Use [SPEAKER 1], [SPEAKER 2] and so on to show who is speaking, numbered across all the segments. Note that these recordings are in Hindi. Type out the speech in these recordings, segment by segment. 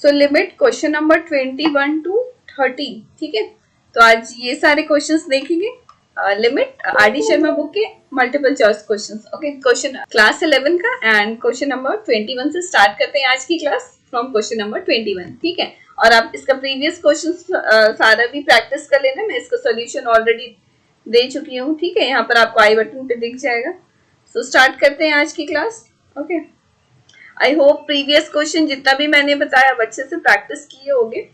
[SPEAKER 1] So limit question number 21 to 30, ठीक है। तो आज ये सारे क्वेश्चंस देखेंगे। लिमिट आरडी शर्मा बुक के multiple choice questions. Okay, question class 11 का एंड क्वेश्चन नंबर 21 से स्टार्ट करते हैं आज की क्लास फ्रॉम क्वेश्चन नंबर 21, ठीक है। और आप इसका प्रीवियस क्वेश्चन सारा भी प्रैक्टिस कर लेना। मैं इसका सोल्यूशन ऑलरेडी दे चुकी हूँ, ठीक है। यहाँ पर आपको आई बटन पे दिख जाएगा। सो स्टार्ट करते हैं आज की class. Okay, I hope previous question जितना भी मैंने बताया आप अच्छे से प्रैक्टिस किए होंगे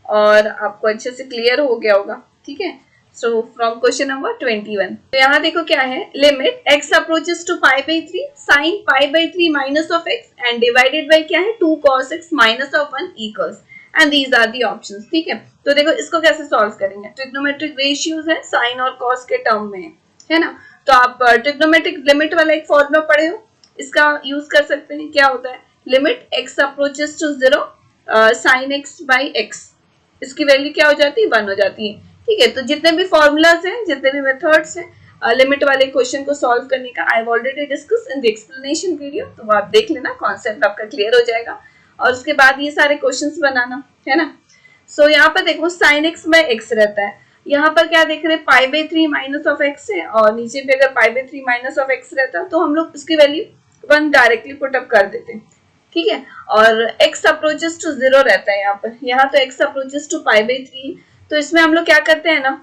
[SPEAKER 1] और आपको अच्छे से क्लियर हो गया होगा, ठीक है। सो फ्रॉम क्वेश्चन नंबर 21, तो यहाँ देखो क्या है। Limit x approaches to pi by 3 sine pi by 3 minus of x and divided by क्या है 2 cos x minus of 1 equals and these are the options, ठीक है। तो देखो इसको कैसे सॉल्व करेंगे। ट्रिग्नोमेट्रिक रेशियोज है, साइन और कॉस के टर्म में है ना। तो आप ट्रिग्नोमेट्रिक लिमिट वाला एक फॉर्मूला पढ़े हो, इसका यूज कर सकते हैं। क्या होता है, limit x approaches to 0 sine x by x, इसकी वैल्यू क्या हो जाती है 1 हो जाती है, ठीक है। तो जितने भी फॉर्मूलाज हैं, जितने भी मेथड्स हैं लिमिट वाले क्वेश्चन को सॉल्व करने का, I have already discuss in the explanation video, तो आप देख लेना, कॉन्सेप्ट आपका क्लियर हो जाएगा। और उसके बाद ये सारे क्वेश्चंस बनाना है ना। सो यहाँ पर देखो साइन एक्स बाई एक्स रहता है। यहाँ पर क्या देख रहे हैं, पाई बाई 3 माइनस ऑफ एक्स है और नीचे पे अगर पाई बाई 3 माइनस ऑफ एक्स रहता तो हम लोग उसकी वैल्यू 1 डायरेक्टली पुट अप कर देते, ठीक है। और x अप्रोचेस टू 0 रहता है यहाँ पर। यहाँ तो x approaches to pi by 3, तो इसमें हम लोग क्या करते हैं ना,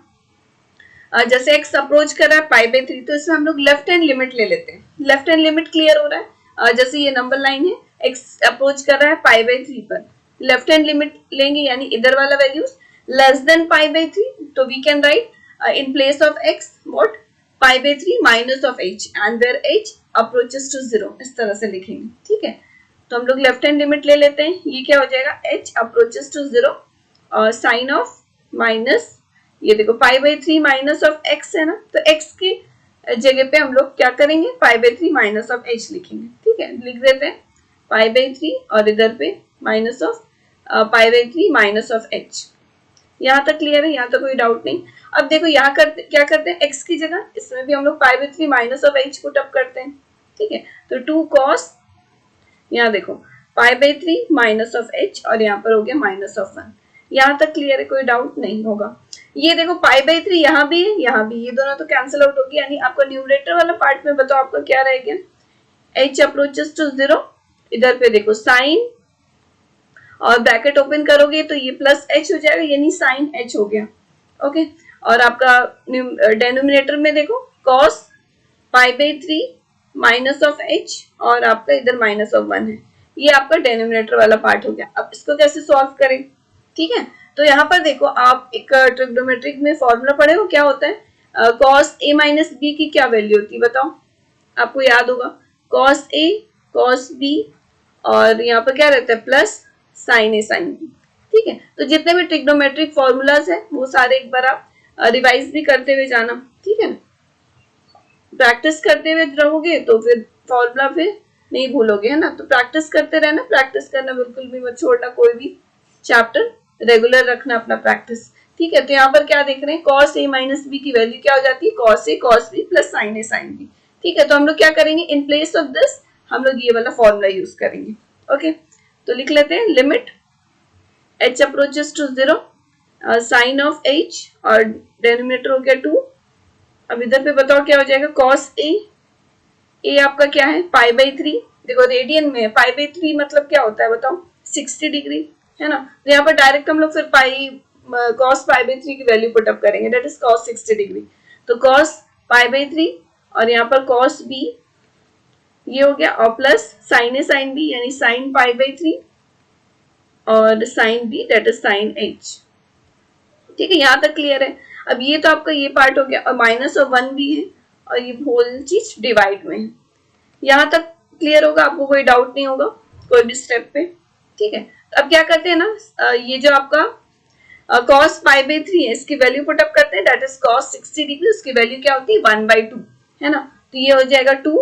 [SPEAKER 1] जैसे x अप्रोच कर रहा है पाई बाई 3, तो इसमें हम लोग लेफ्ट हैंड लिमिट ले लेते हैं। लेफ्ट हैंड लिमिट क्लियर हो रहा है। जैसे ये नंबर लाइन है, x अप्रोच कर रहा है पाई बाई 3 पर, लेफ्ट हैंड लिमिट लेंगे यानी इधर वाला values less than pi by 3, तो we can write in place of x what pi by 3 minus of h and where h approaches to 0, इस तरह से लिखेंगे, ठीक है। तो हम लोग लेफ्ट हैंड लिमिट ले लेते हैं। ये क्या हो जाएगा, h अप्रोचेस टू 0 और साइन ऑफ माइनस, ये देखो पाई बाई 3 माइनस ऑफ x है ना, तो x की जगह पे हम लोग क्या करेंगे, पाई बाई 3 माइनस ऑफ h लिखेंगे, ठीक है। लिख देते हैं पाई बाई 3 और इधर पे minus of pi by 3 minus of h। यहाँ तक क्लियर है, यहाँ तक कोई डाउट नहीं। अब देखो यहाँ क्या करते हैं, x की जगह इसमें भी हम लोग पाई by 3 minus of h put up करते हैं, ठीक है। तो 2 cos, यहाँ देखो पाई बाई 3 माइनस ऑफ h और यहाँ पर हो गया माइनस ऑफ 1। यहाँ तक क्लियर है, कोई डाउट नहीं होगा। ये देखो पाई बाई 3 यहाँ भी है, यहाँ भी, ये दोनों तो कैंसिल आउट होगी, यानी आपको न्यूमरेटर वाला पार्ट में बताओ आपका क्या रह गया, h अप्रोचेस टू 0, इधर पे देखो साइन और ब्रैकेट ओपन करोगे तो ये प्लस h हो जाएगा, यानी साइन h हो गया, ओके। और आपका डेनोमिनेटर में देखो cos pi by 3 minus of h और आपका इधर माइनस ऑफ 1 है, ये आपका डेनोमिनेटर वाला पार्ट हो गया। अब इसको कैसे सॉल्व करें, ठीक है। तो यहाँ पर देखो आप एक ट्रिग्नोमेट्रिक में फॉर्मूला पढ़े हो, क्या होता है, cos a माइनस b की क्या वैल्यू होती है बताओ, आपको याद होगा, cos a cos b और यहाँ पर क्या रहता है plus sine A sine B, ठीक है। तो जितने भी ट्रिग्नोमेट्रिक फॉर्मूलाज है वो सारे एक बार आप रिवाइज भी करते हुए जाना, ठीक है। प्रैक्टिस करते हुए रहोगे तो फिर फॉर्मूला फिर नहीं भूलोगे, है ना। तो प्रैक्टिस करते रहना, प्रैक्टिस करना बिल्कुल भी मत छोड़ना, कोई भी चैप्टर रेगुलर रखना अपना प्रैक्टिस, ठीक है। तो यहाँ पर क्या देख रहे हैं, cos a माइनस बी की वैल्यू क्या हो जाती है, cos a cos b plus sine A sine B, ठीक है। तो हम लोग क्या करेंगे, इन प्लेस ऑफ दिस हम लोग ये वाला फॉर्मूला यूज करेंगे, ओके। तो लिख लेते हैं limit h approaches to 0 sine of h और डेनोमिनेटर हो गया 2। अब इधर पे बताओ क्या हो जाएगा, cos a आपका क्या है पाई बाई 3, देखो रेडियन में है, पाई बाई 3 मतलब क्या होता है बताओ 60 डिग्री, है ना। तो यहाँ पर डायरेक्ट हम लोग फिर cos पाई बाई 3 की वैल्यू पुट अप करेंगे, दैट इज cos 60 डिग्री। तो cos पाई बाई 3 और यहाँ पर cos b ये हो गया और plus sine A sine B यानी साइन पाई बाई 3 और sine B that is sine h, ठीक है। यहाँ तक क्लियर है। अब ये तो आपका ये पार्ट हो गया और माइनस और 1 भी है और ये होल चीज डिवाइड में है, यहाँ तक क्लियर होगा, आपको कोई डाउट नहीं होगा कोई भी स्टेप पे, ठीक है। तो अब क्या करते हैं ना, ये जो आपका cos पाई बाई 3 है इसकी वैल्यू पुट अप करते हैं, दैट इज cos 60 डिग्री, उसकी वैल्यू क्या होती है 1/2, है ना। तो ये हो जाएगा 2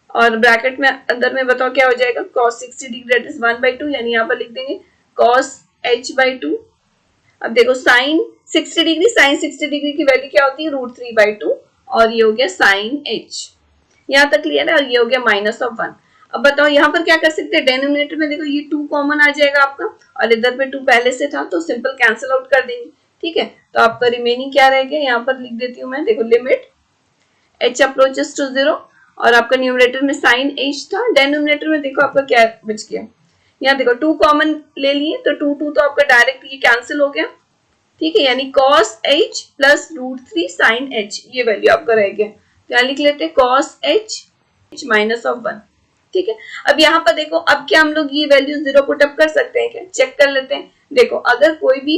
[SPEAKER 1] और ब्रैकेट में अंदर में बताओ क्या हो जाएगा, cos 60 डिग्री दैट इज 1/2, यानी यहाँ पर लिख देंगे cos h/2। अब देखो साइन 60 डिग्री, साइन 60 डिग्री की वैल्यू क्या होती है √3/2 और ये हो गया साइन h, यहाँ तक क्लियर है। और ये हो गया माइनस ऑफ 1। अब बताओ यहाँ पर क्या कर सकते हैं, डेनोमिनेटर में देखो ये 2 कॉमन आ जाएगा आपका, और इधर पे 2 पहले से था तो सिंपल कैंसिल आउट कर देंगे, ठीक है। तो आपका रिमेनिंग क्या रह गया, यहाँ पर लिख देती हूँ मैं, देखो लिमिट h अप्रोचेस टू 0, और आपका न्यूमरेटर में साइन h था, डेनोमिनेटर में देखो आपका क्या बच गया, यहाँ देखो 2 कॉमन ले लिए तो 2 तो आपका डायरेक्ट ये कैंसिल हो गया, ठीक है, यानी cos h plus √3 sin h, ये वैल्यू आपका रह गया। तो यहाँ लिख लेते हैं cos h माइनस ऑफ 1, ठीक है। अब यहाँ पर देखो, अब क्या हम लोग ये वैल्यू 0 पुट अप कर सकते हैं क्या, चेक कर लेते हैं। देखो अगर कोई भी,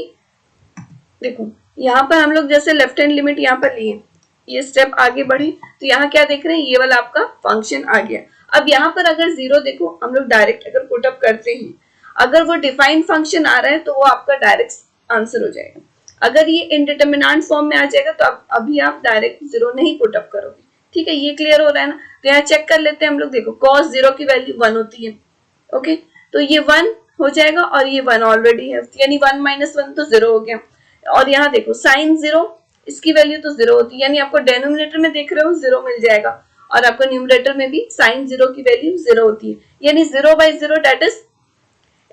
[SPEAKER 1] देखो यहाँ पर हम लोग जैसे लेफ्ट हैंड लिमिट यहाँ पर लिए, ये स्टेप आगे बढ़े तो यहाँ क्या देख रहे हैं, ये वाला आपका फंक्शन आ गया। अब यहाँ पर अगर 0 देखो हम लोग डायरेक्ट अगर पुट अप करते हैं, अगर वो डिफाइंड फंक्शन आ रहा है तो वो आपका डायरेक्ट आंसर हो जाएगा। अगर ये इनडिटरमिनेंट फॉर्म में आ जाएगा तो अभी आप डायरेक्ट 0 नहीं पुट अप करोगे, ठीक है। ये क्लियर हो रहा है ना। तो यहाँ चेक कर लेते हैं हम लोग, देखो cos 0 की वैल्यू 1 होती है, ओके, तो ये 1 हो जाएगा और ये 1 ऑलरेडी है, यानी 1 माइनस 1 तो 0 हो गया। और यहाँ देखो साइन 0, इसकी वैल्यू तो 0 होती है, यानी आपको डेनोमिनेटर में देख रहे हो 0 मिल जाएगा, और आपको न्यूमरेटर में भी साइन 0 की वैल्यू 0 होती है, यानी 0/0 डेट इज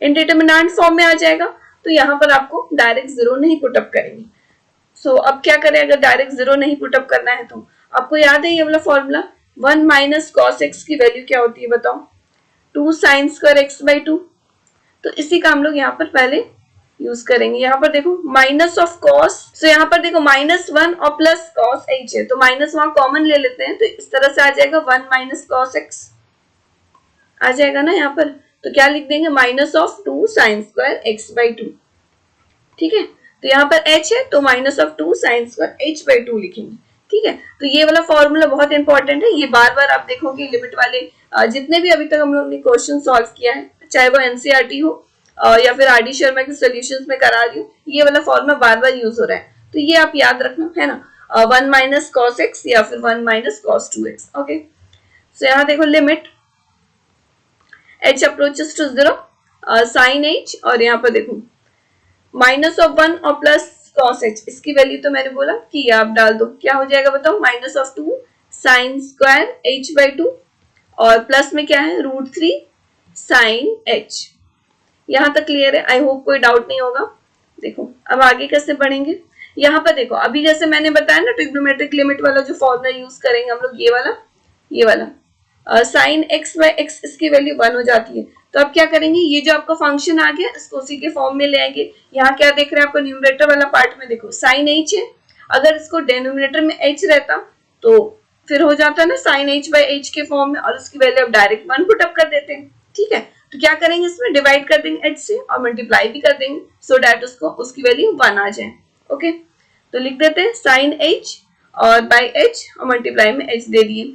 [SPEAKER 1] इनडिटरमिनेंट फॉर्म में आ जाएगा। तो यहाँ पर आपको डायरेक्ट 0 नहीं पुट अप करेंगे। सो अब क्या करें, अगर डायरेक्ट 0 नहीं पुट अप करना है तो आपको याद है ये वाला फॉर्मूला, 1 माइनस कॉस एक्स की वैल्यू क्या होती है बताओ, 2 साइन स्क्वायर x/2। तो इसी का हम लोग यहाँ पर पहले यूज करेंगे। यहाँ पर देखो माइनस ऑफ कॉस, तो यहाँ पर देखो -1 और प्लस कॉस h है, तो माइनस वहां कॉमन ले लेते हैं, तो इस तरह से आ जाएगा 1 माइनस कॉस एक्स आ जाएगा ना यहाँ पर। तो क्या लिख देंगे, minus of 2 sine square x/2, ठीक है। तो यहाँ पर h है तो minus of 2 sine square h/2 लिखेंगे, ठीक है। तो ये वाला फॉर्मूला बहुत इंपॉर्टेंट है, ये बार बार आप देखोगे लिमिट वाले जितने भी अभी तक हम लोग ने क्वेश्चन सॉल्व किया है, चाहे वो एनसीईआरटी हो या फिर आर डी शर्मा के सॉल्यूशंस में करा रही हूँ, ये वाला फॉर्मूला बार बार यूज हो रहा है, तो ये आप याद रखना है ना, 1 माइनस कॉस एक्स या फिर 1 minus cos 2x, okay. So यहाँ देखो limit h approaches to 0 sine h, और यहाँ पर देखो माइनस ऑफ 1 और प्लस कॉस h, इसकी वैल्यू तो मैंने बोला कि आप डाल दो, क्या हो जाएगा बताओ, minus of 2 sine square h/2, और प्लस में क्या है √3 साइन h। यहाँ तक क्लियर है, आई होप कोई डाउट नहीं होगा। देखो अब आगे कैसे बढ़ेंगे, यहाँ पर देखो अभी जैसे मैंने बताया ना ट्रिग्नोमेट्रिक लिमिट वाला जो फॉर्मूला यूज करेंगे हम लोग, ये वाला साइन x/x, इसकी वैल्यू 1 हो जाती है। तो अब क्या करेंगे, ये जो आपका फंक्शन आ गया इसको उसी के फॉर्म में ले आएंगे। यहाँ क्या देख रहे हैं आपको, न्यूमरेटर वाला पार्ट में देखो साइन h है, अगर इसको डेनोमिनेटर में h रहता तो फिर हो जाता ना साइन h/h के फॉर्म में, और उसकी वैल्यू अब डायरेक्ट 1 पुट अप कर देते हैं, ठीक है। तो क्या करेंगे, इसमें डिवाइड कर देंगे h से और मल्टीप्लाई भी कर देंगे, सो डैट उसकी वैल्यू 1 आ जाए, ओके। तो लिख देते हैं साइन h और बाई h और मल्टीप्लाई में h दे दिए।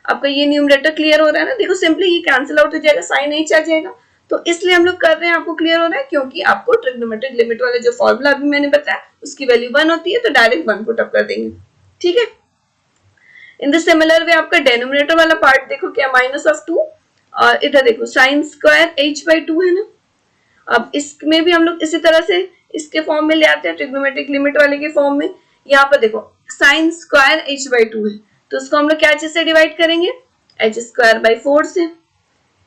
[SPEAKER 1] आपका ये न्यूमरेटर क्लियर हो रहा है ना, देखो सिंपली ये कैंसिल आउट हो जाएगा, साइन h आ जाएगा। तो इसलिए हम लोग कर रहे हैं, आपको क्लियर हो रहा है, क्योंकि आपको ट्रिग्नोमेट्रिक लिमिट वाले जो फॉर्मूला अभी मैंने बताया उसकी वैल्यू 1 होती है, तो डायरेक्ट 1 पुट अप कर देंगे, ठीक है। इन द सिमिलर वे आपका डेनोमिनेटर वाला पार्ट देखो क्या, माइनस ऑफ 2 और इधर देखो साइन स्क्वायर h/2 है ना। अब इसमें भी हम लोग इसी तरह से इसके फॉर्म में ले आते हैं, ट्रिग्नोमेट्रिक लिमिट वाले के फॉर्म में। यहाँ पर देखो साइन स्क्वायर h/2 है, तो उसको हम लोग क्या से डिवाइड करेंगे, h²/4 से,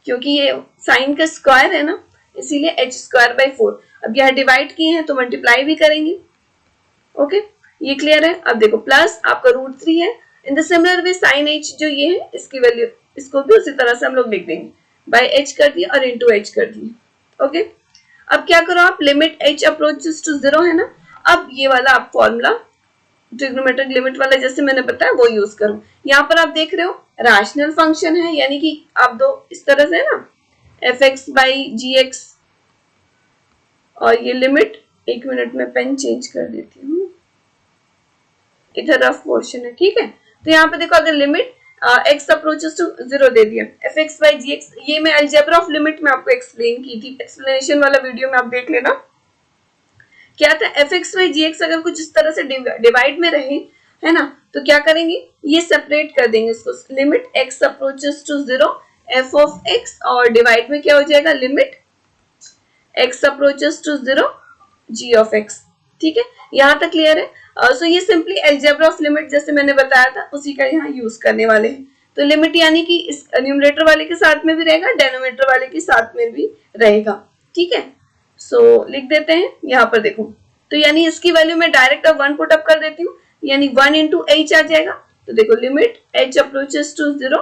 [SPEAKER 1] क्योंकि ये साइन का स्क्वायर है ना, इसीलिए h²/4। अब यहाँ डिवाइड किए हैं तो मल्टीप्लाई भी करेंगे, ओके, ये क्लियर है। अब देखो प्लस आपका √3 है, in the similar way sine h जो ये है इसकी वैल्यू, इसको भी उसी तरह से हम लोग लिख देंगे, बाय h कर दिया और इंटू h कर दिए, ओके। अब क्या करो आप, लिमिट h अप्रोचेस टू 0 है ना, अब ये वाला आप फॉर्मूला ट्रिग्नोमेट्रिक लिमिट वाला जैसे मैंने बताया वो यूज करो। यहाँ पर आप देख रहे हो रैशनल फंक्शन है, यानी कि आप दो इस तरह से है ना, fx/gx, और ये लिमिट, एक मिनट में पेन चेंज कर देती हूँ, इधर रफ पोर्शन है, ठीक है। तो यहाँ पे देखो अगर लिमिट x अप्रोचेस टू 0 दे दिया, fx/gx, ये मैं अलजेब्रा ऑफ लिमिट में आपको एक्सप्लेन की थी, एक्सप्लेनेशन वाला वीडियो में आप देख लेना। क्या था, fx/gx अगर कुछ इस तरह से डिवाइड में रहे है ना, तो क्या करेंगे, ये सेपरेट कर देंगे इसको, limit x approaches to 0 f of x, और डिवाइड में क्या हो जाएगा, limit x approaches to 0 g of x, ठीक है। यहाँ तक क्लियर है। सो ये सिंपली अलजेब्रा ऑफ लिमिट जैसे मैंने बताया था उसी का यहाँ यूज करने वाले हैं। तो लिमिट यानी कि इस न्यूमरेटर वाले के साथ में भी रहेगा, डेनोमिनेटर वाले के साथ में भी रहेगा, ठीक है। सो लिख देते हैं यहाँ पर देखो, तो यानी इसकी वैल्यू में डायरेक्ट अब 1 पुट अप कर देती हूँ, यानी 1 इंटू एच आ जाएगा। तो देखो limit H approaches to 0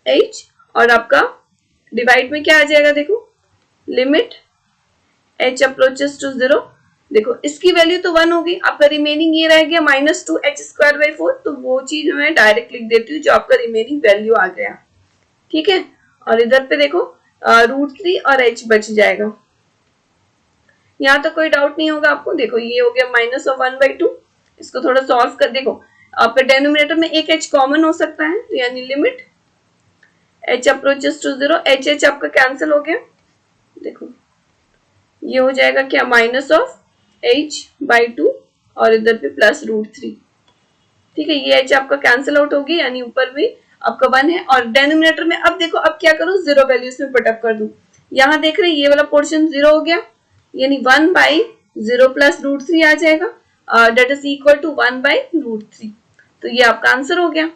[SPEAKER 1] H, और आपका डिवाइड में क्या आ जाएगा, देखो लिमिट एच अप्रोचेस टू 0, देखो इसकी वैल्यू तो 1 होगी, आपका रिमेनिंग ये रह गया -2h²/4, तो वो चीज मैं डायरेक्ट लिख देती हूँ जो आपका रिमेनिंग वैल्यू आ गया, ठीक है। और इधर पे देखो √3 और h बच जाएगा। यहाँ तो कोई डाउट नहीं होगा आपको, देखो ये हो गया -1/2, इसको थोड़ा सॉल्व कर देखो, आपका डेनोमिनेटर में एक h कॉमन हो सकता है, तो यानी limit h approaches to 0, h आपका कैंसिल हो गया, देखो ये हो जाएगा क्या -(h/2) और इधर पे +√3, ठीक है। ये h आपका कैंसिल आउट होगी, यानी ऊपर भी आपका 1 है, और डेनोमिनेटर में अब देखो अब क्या करूं, 0 वैल्यू इसमें पुट अप कर दूं। यहाँ देख रहे हैं ये वाला पोर्शन 0 हो गया, यानी 1/0 + √3 आ जाएगा, डेट इज इक्वल टू 1/√3। तो ये आपका आंसर हो गया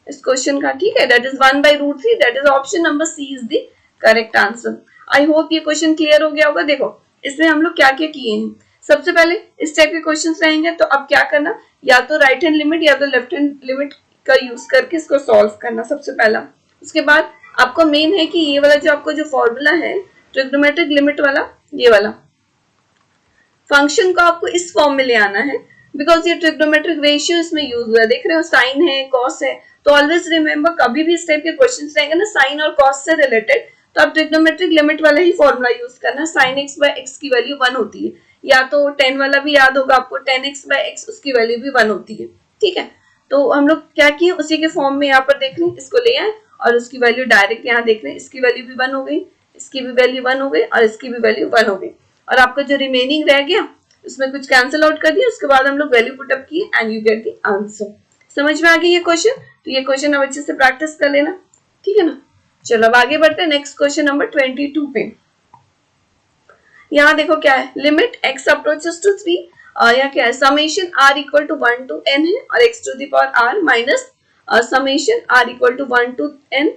[SPEAKER 1] इस क्वेश्चन का, ठीक है। That is 1/√3, that is option number C is the correct answer. I hope ये क्वेश्चन क्लियर हो गया होगा। देखो इसमें हम लोग क्या क्या किए हैं, सबसे पहले इस टाइप के क्वेश्चंस रहेंगे, तो अब क्या करना, या तो राइट हैंड लिमिट या तो लेफ्ट हैंड लिमिट का यूज करके इसको सॉल्व करना सबसे पहला। उसके बाद आपको मेन है कि ये वाला जो आपको जो फॉर्मूला है ट्रिग्नोमेट्रिक लिमिट वाला, ये वाला फंक्शन को आपको इस फॉर्म में ले आना है, बिकॉज ये ट्रिग्नोमेट्रिक रेशियो इसमें यूज हुआ है, देख रहे हो साइन है कॉस है, तो ऑलवेज रिमेंबर कभी भी इस टाइप के क्वेश्चंस रहेंगे ना साइन और कॉस से रिलेटेड, तो आप ट्रिग्नोमेट्रिक लिमिट वाला ही फॉर्मूला यूज करना। sin x/x की वैल्यू 1 होती है, या तो 10 वाला भी याद होगा आपको, 10x/x उसकी वैल्यू भी 1 होती है, ठीक है। तो हम लोग क्या किए, उसी के फॉर्म में यहाँ पर देख रहे हैं, इसको ले आए और उसकी वैल्यू डायरेक्ट यहाँ देख रहे हैं, इसकी वैल्यू भी 1 हो गई, इसकी भी वैल्यू 1 हो गई, और इसकी भी वैल्यू 1 हो गई, और आपका जो रिमेनिंग रह गया उसमें कुछ कैंसिल आउट कर दिया, उसके बाद हम लोग वैल्यू पुट अप किए and you get the answer. समझ में आ गई ये क्वेश्चन, तो ये क्वेश्चन अब अच्छे से प्रैक्टिस कर लेना, ठीक है ना। चलो अब आगे बढ़ते हैं नेक्स्ट क्वेश्चन नंबर 22 पे। यहाँ देखो क्या है, लिमिट x अप्रोचेस टू 3, यहाँ क्या है summation r equal to 1 to n है, और x to the power r minus summation r equal to 1 to n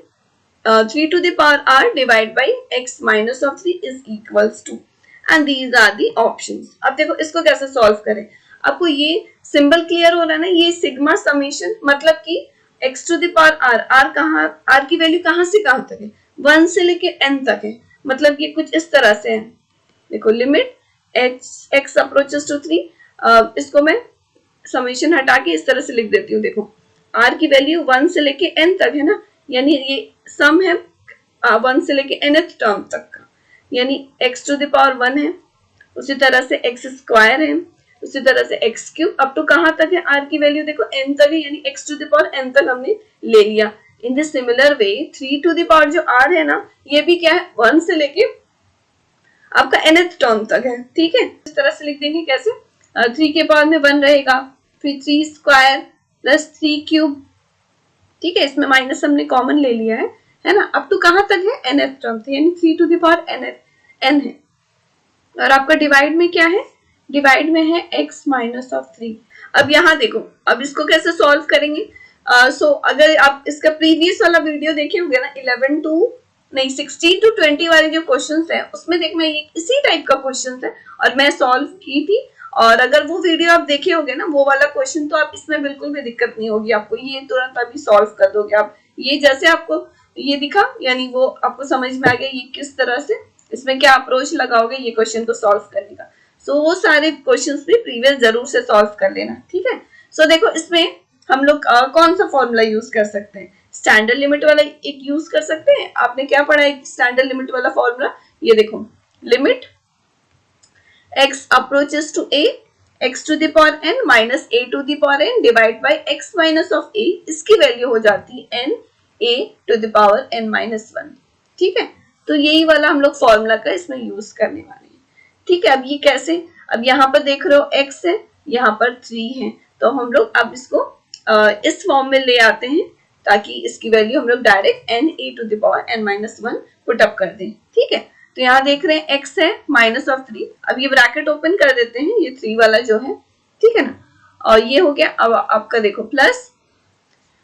[SPEAKER 1] 3 to the power r divide by x minus of 3 is equals to, and these are the options. अब देखो इसको कैसे सॉल्व करें, आपको ये सिंबल क्लियर हो रहा है ना, ये सिग्मा समेशन मतलब कि x to the power r, r कहाँ, r की वैल्यू कहाँ से कहाँ तक है, 1 से लेके n तक है, मतलब ये कुछ इस तरह से है। देखो लिमिट x अप्रोचेस टू 3, इसको मैं समेशन हटा के इस तरह से लिख देती हूँ। देखो r की वैल्यू 1 से लेके n तक है ना, यानी ये सम है 1 से लेके nth टर्म तक का, यानी x टू द पावर 1 है, उसी तरह से x स्क्वायर है, उसी तरह से x क्यूब, अप टू कहाँ तक है r की वैल्यू देखो n तक है, यानी x to the power n तक हमने ले लिया। In the similar way 3 to the power जो r है ना, ये भी क्या है 1 से लेके आपका nth टर्म तक है, ठीक है। इस तरह से लिख देंगे कैसे, 3 के पावर में 1 रहेगा, फिर 3 स्क्वायर प्लस 3 क्यूब, ठीक है, इसमें माइनस हमने कॉमन ले लिया है ना, अप टू कहाँ तक है nth टर्म, तो यानी 3 टू द पावर n है, और आपका डिवाइड में क्या है, डिवाइड में है x माइनस ऑफ 3। अब यहाँ देखो, अब इसको कैसे सॉल्व करेंगे, अगर आप इसका प्रीवियस वाला वीडियो देखे होंगे ना 16 to 20 वाले जो क्वेश्चंस है, उसमें देख मैं इसी टाइप का क्वेश्चन है और मैं सॉल्व की थी, और अगर वो वीडियो आप देखे होंगे ना वो वाला क्वेश्चन, तो आप इसमें बिल्कुल भी दिक्कत नहीं होगी आपको, ये तुरंत अभी सॉल्व कर दोगे आप। ये जैसे आपको ये दिखा, यानी वो आपको समझ में आ गया ये किस तरह से इसमें क्या अप्रोच लगाओगे ये क्वेश्चन को सॉल्व करने का। वो सारे क्वेश्चंस भी प्रीवियस जरूर से सॉल्व कर लेना, ठीक है। देखो इसमें हम लोग कौन सा फॉर्मूला यूज कर सकते हैं, स्टैंडर्ड लिमिट वाला एक यूज कर सकते हैं। आपने क्या पढ़ा है स्टैंडर्ड लिमिट वाला फॉर्मूला, ये देखो limit x approaches to a x to the power n minus a to the power n divide by x minus of a, इसकी वैल्यू हो जाती है n a to the power n minus 1, ठीक है। तो यही वाला हम लोग फॉर्मूला का इसमें यूज करने वाले हैं, ठीक है। अब ये कैसे, अब यहाँ पर देख रहे हो x है, यहाँ पर 3 है, तो हम लोग अब इसको इस फॉर्म में ले आते हैं ताकि इसकी वैल्यू हम लोग direct n a to the power n minus 1 put up कर दें, ठीक है। तो यहाँ देख रहे हैं x है माइनस ऑफ 3, अब ये ब्रैकेट ओपन कर देते हैं, ये 3 वाला जो है, ठीक है ना, और ये हो गया। अब आपका देखो प्लस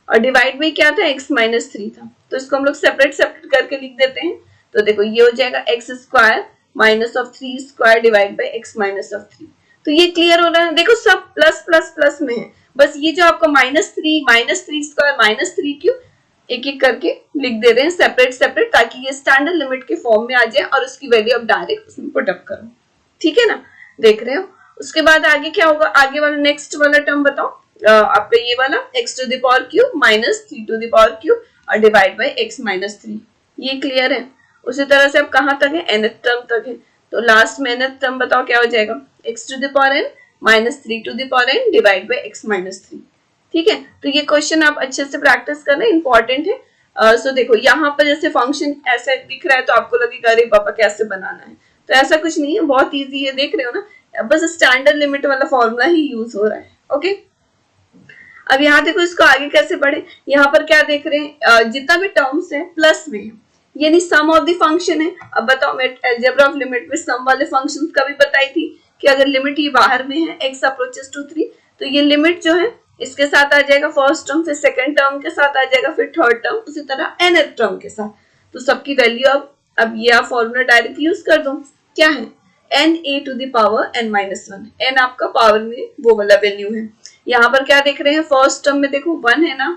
[SPEAKER 1] और डिवाइड बाई क्या था, x माइनस थ्री था, तो इसको हम लोग सेपरेट सेपरेट करके लिख देते हैं। तो देखो ये हो जाएगा x square minus of three square divide by x minus of three. तो ये क्लियर हो रहा है, देखो सब प्लस प्लस प्लस में है, बस ये जो आपको minus three square minus three cube एक एक करके लिख दे रहे हैं सेपरेट सेपरेट, ताकि ये स्टैंडर्ड लिमिट के फॉर्म में आ जाए और उसकी वैल्यू आप डायरेक्ट उसमें पुट अप करो। ठीक है ना, देख रहे हो। उसके बाद आगे क्या होगा, आगे वाला नेक्स्ट वाला टर्म बताओ, आपका ये वाला x to the power cube minus three to the power cube और divide by x minus three. ये क्लियर है। उसी तरह से अब कहाँ तक है, nth टर्म तक है, तो लास्ट में nth टर्म बताओ क्या हो जाएगा, x to the power n minus three to the power n divide by x minus three. ठीक है, तो ये क्वेश्चन आप अच्छे से प्रैक्टिस करना, इंपॉर्टेंट है। सो देखो यहाँ पर जैसे फंक्शन ऐसे दिख रहा है तो आपको लगेगा अरे पापा कैसे बनाना है, तो ऐसा कुछ नहीं है, बहुत इजी है, देख रहे हो ना, बस स्टैंडर्ड लिमिट वाला फॉर्मूला ही यूज हो रहा है। ओके, अब यहाँ देखो इसको आगे कैसे बढ़े, यहाँ पर क्या देख रहे हैं, जितना भी टर्म्स है प्लस में है, यानी सम ऑफ द फंक्शन है। अब बताओ, मैं अलजेब्रा ऑफ लिमिट में सम वाले फंक्शंस का भी बताई थी कि अगर लिमिट ये बाहर में है x अप्रोचेस टू 3, तो ये लिमिट जो है इसके साथ आ जाएगा फर्स्ट टर्म, फिर सेकंड टर्म के साथ आ जाएगा, फिर थर्ड टर्म, उसी तरह nth टर्म के साथ। तो सबकी वैल्यू अब ये आप फॉर्मूला डायरेक्ट यूज कर दो, क्या है n a to the power n minus one, n आपका पावर में वो वाला वैल्यू है। यहाँ पर क्या देख रहे हैं, फर्स्ट टर्म में देखो 1 है ना,